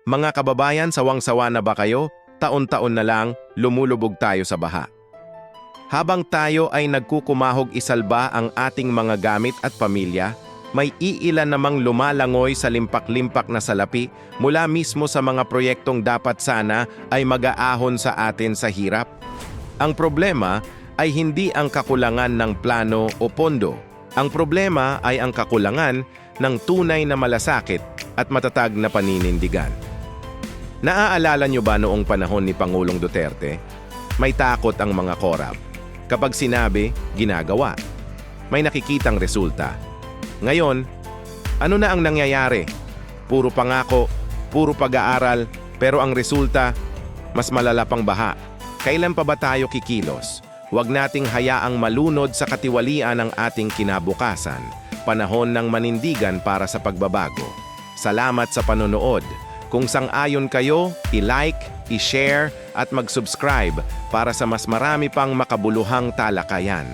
Mga kababayan, sawang-sawa na ba kayo? Taon-taon na lang, lumulubog tayo sa baha. Habang tayo ay nagkukumahog isalba ang ating mga gamit at pamilya, may iilan namang lumalangoy sa limpak-limpak na salapi mula mismo sa mga proyektong dapat sana ay mag-aahon sa atin sa hirap. Ang problema ay hindi ang kakulangan ng plano o pondo. Ang problema ay ang kakulangan ng tunay na malasakit at matatag na paninindigan. Naaalala niyo ba noong panahon ni Pangulong Duterte? May takot ang mga korap. Kapag sinabi, ginagawa. May nakikitang resulta. Ngayon, ano na ang nangyayari? Puro pangako, puro pag-aaral, pero ang resulta, mas malala pang baha. Kailan pa ba tayo kikilos? Huwag nating hayaang malunod sa katiwalian ng ating kinabukasan. Panahon ng manindigan para sa pagbabago. Salamat sa panonood. Kung sang-ayon kayo, i-like, i-share at mag-subscribe para sa mas marami pang makabuluhang talakayan.